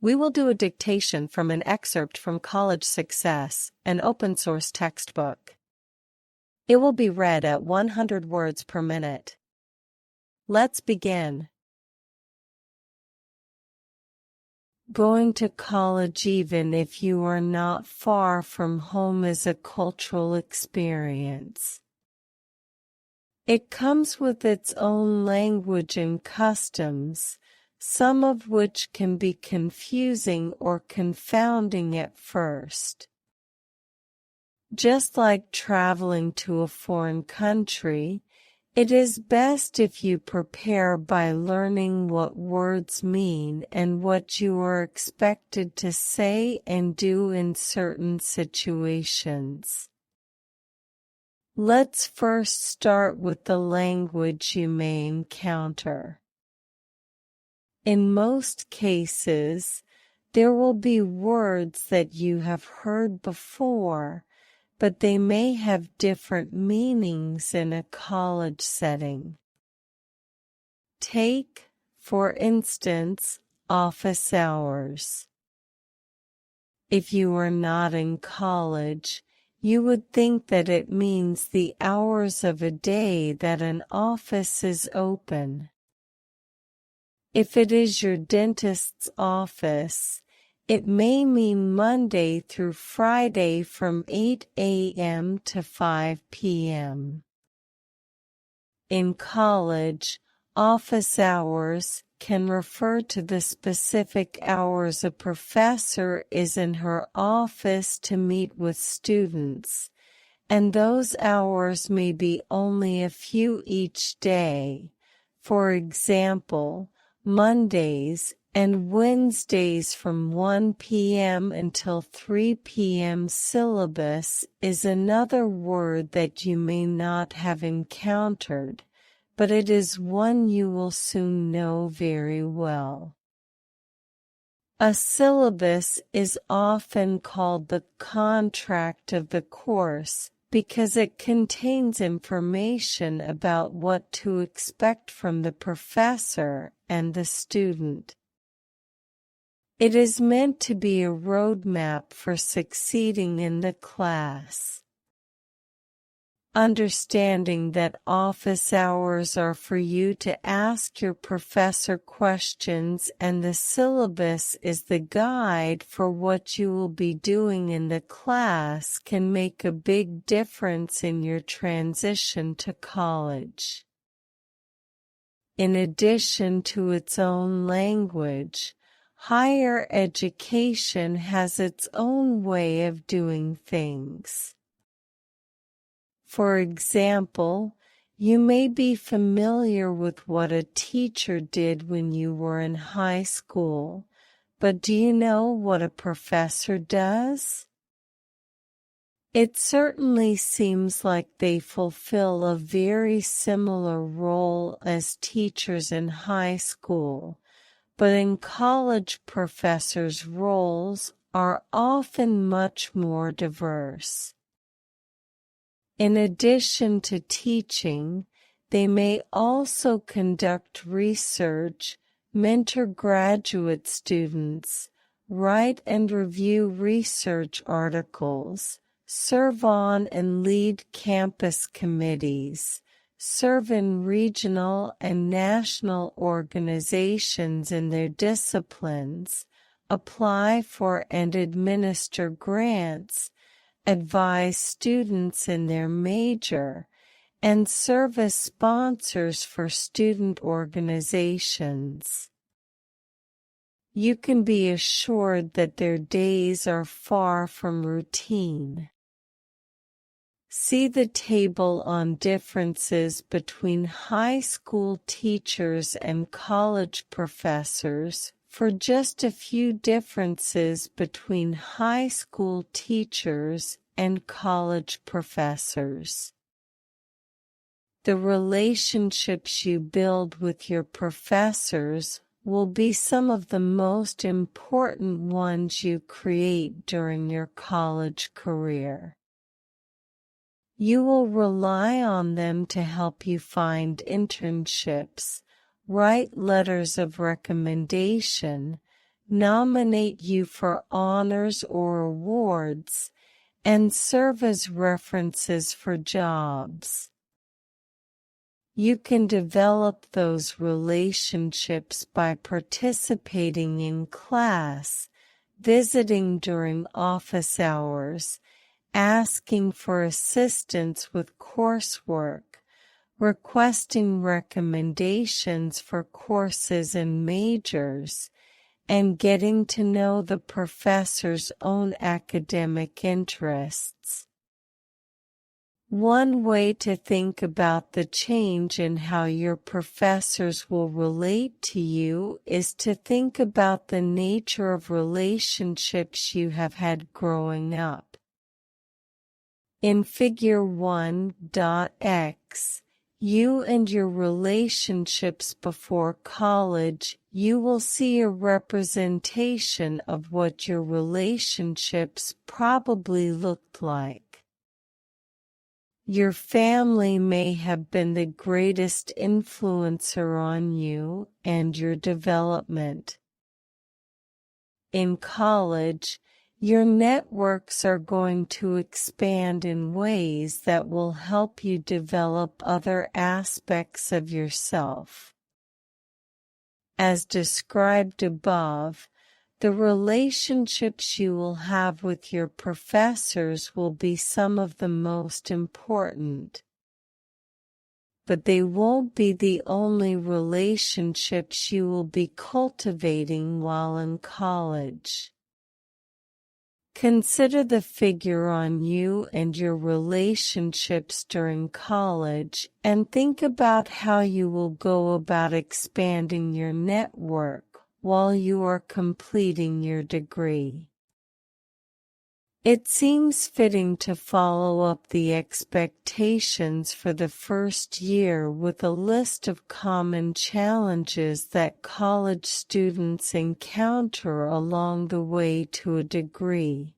We will do a dictation from an excerpt from College Success, an open-source textbook. It will be read at 100 words per minute. Let's begin. Going to college even if you are not far from home is a cultural experience. It comes with its own language and customs, some of which can be confusing or confounding at first. Just like traveling to a foreign country, it is best if you prepare by learning what words mean and what you are expected to say and do in certain situations. Let's first start with the language you may encounter. In most cases, there will be words that you have heard before, but they may have different meanings in a college setting. Take, for instance, office hours. If you are not in college, you would think that it means the hours of a day that an office is open. If it is your dentist's office, it may mean Monday through Friday from 8 a.m. to 5 p.m. In college, office hours can refer to the specific hours a professor is in her office to meet with students, and those hours may be only a few each day. For example, Mondays and Wednesdays from 1 p.m. until 3 p.m. Syllabus is another word that you may not have encountered, but it is one you will soon know very well. A syllabus is often called the contract of the course because it contains information about what to expect from the professor and the student. It is meant to be a roadmap for succeeding in the class. Understanding that office hours are for you to ask your professor questions and the syllabus is the guide for what you will be doing in the class can make a big difference in your transition to college. In addition to its own language, higher education has its own way of doing things. For example, you may be familiar with what a teacher did when you were in high school, but do you know what a professor does? It certainly seems like they fulfill a very similar role as teachers in high school, but in college professors' roles are often much more diverse. In addition to teaching, they may also conduct research, mentor graduate students, write and review research articles, serve on and lead campus committees, serve in regional and national organizations in their disciplines, apply for and administer grants, advise students in their major, and serve as sponsors for student organizations. You can be assured that their days are far from routine. See the table on differences between high school teachers and college professors for just a few differences between high school teachers and college professors. The relationships you build with your professors will be some of the most important ones you create during your college career. You will rely on them to help you find internships, write letters of recommendation, nominate you for honors or awards, and serve as references for jobs. You can develop those relationships by participating in class, visiting during office hours, asking for assistance with coursework, requesting recommendations for courses and majors, and getting to know the professor's own academic interests. One way to think about the change in how your professors will relate to you is to think about the nature of relationships you have had growing up. In Figure 1.x, you and your relationships before college, you will see a representation of what your relationships probably looked like. Your family may have been the greatest influencer on you and your development. In college, your networks are going to expand in ways that will help you develop other aspects of yourself. As described above, the relationships you will have with your professors will be some of the most important. But they won't be the only relationships you will be cultivating while in college. Consider the figure on you and your relationships during college and think about how you will go about expanding your network while you are completing your degree. It seems fitting to follow up the expectations for the first year with a list of common challenges that college students encounter along the way to a degree.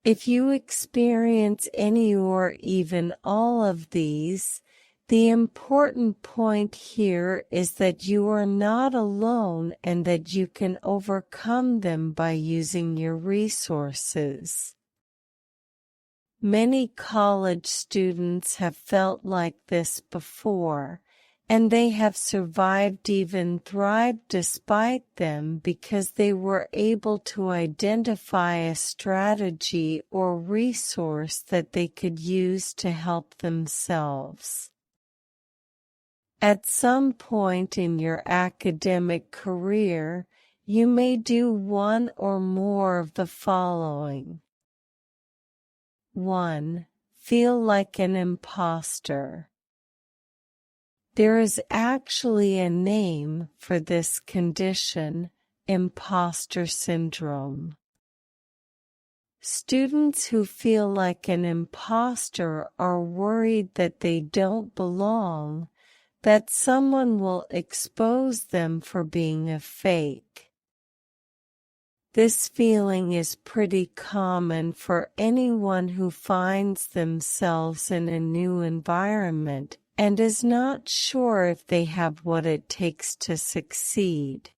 If you experience any or even all of these, the important point here is that you are not alone and that you can overcome them by using your resources. Many college students have felt like this before, and they have survived, even thrived despite them, because they were able to identify a strategy or resource that they could use to help themselves. At some point in your academic career, you may do one or more of the following. 1. Feel like an imposter. There is actually a name for this condition, imposter syndrome. Students who feel like an imposter are worried that they don't belong, that someone will expose them for being a fake. This feeling is pretty common for anyone who finds themselves in a new environment and is not sure if they have what it takes to succeed.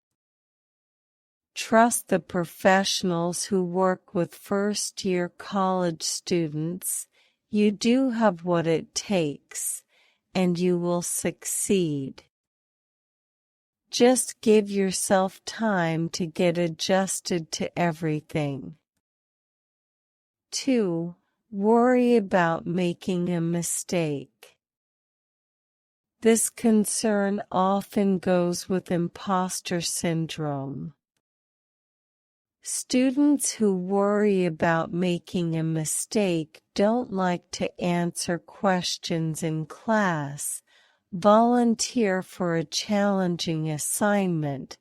Trust the professionals who work with first-year college students. You do have what it takes, and you will succeed. Just give yourself time to get adjusted to everything. 2. Worry about making a mistake. This concern often goes with imposter syndrome. Students who worry about making a mistake don't like to answer questions in class, volunteer for a challenging assignment,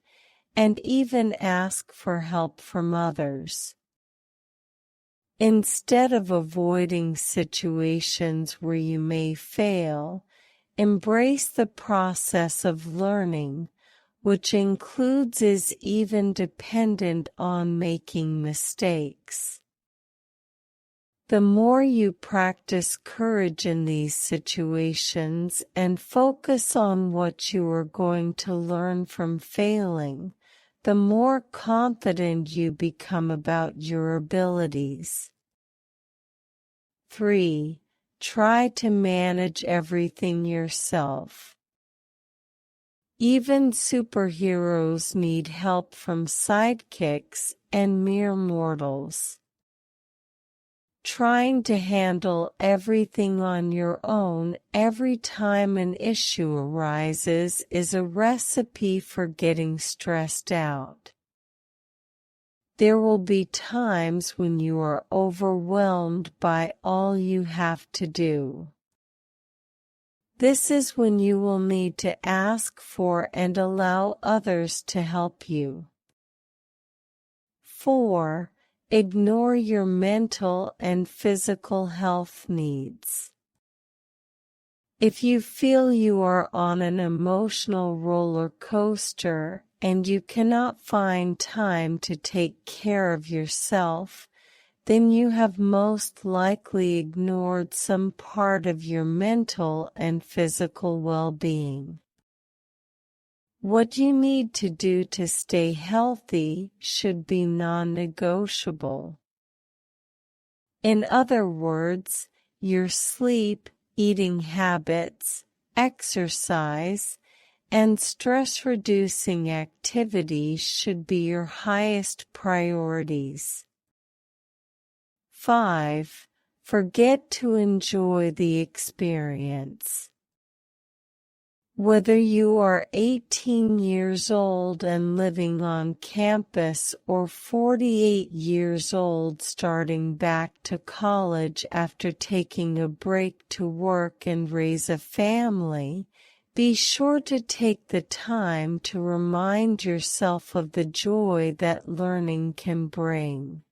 and even ask for help from others. Instead of avoiding situations where you may fail, embrace the process of learning, which is even dependent on making mistakes. The more you practice courage in these situations and focus on what you are going to learn from failing, the more confident you become about your abilities. 3. Try to manage everything yourself. Even superheroes need help from sidekicks and mere mortals. Trying to handle everything on your own every time an issue arises is a recipe for getting stressed out. There will be times when you are overwhelmed by all you have to do. This is when you will need to ask for and allow others to help you. 4. Ignore your mental and physical health needs. If you feel you are on an emotional roller coaster and you cannot find time to take care of yourself, then you have most likely ignored some part of your mental and physical well-being. What you need to do to stay healthy should be non-negotiable. In other words, your sleep, eating habits, exercise, and stress-reducing activities should be your highest priorities. 5. Forget to enjoy the experience. Whether you are 18 years old and living on campus or 48 years old starting back to college after taking a break to work and raise a family, be sure to take the time to remind yourself of the joy that learning can bring.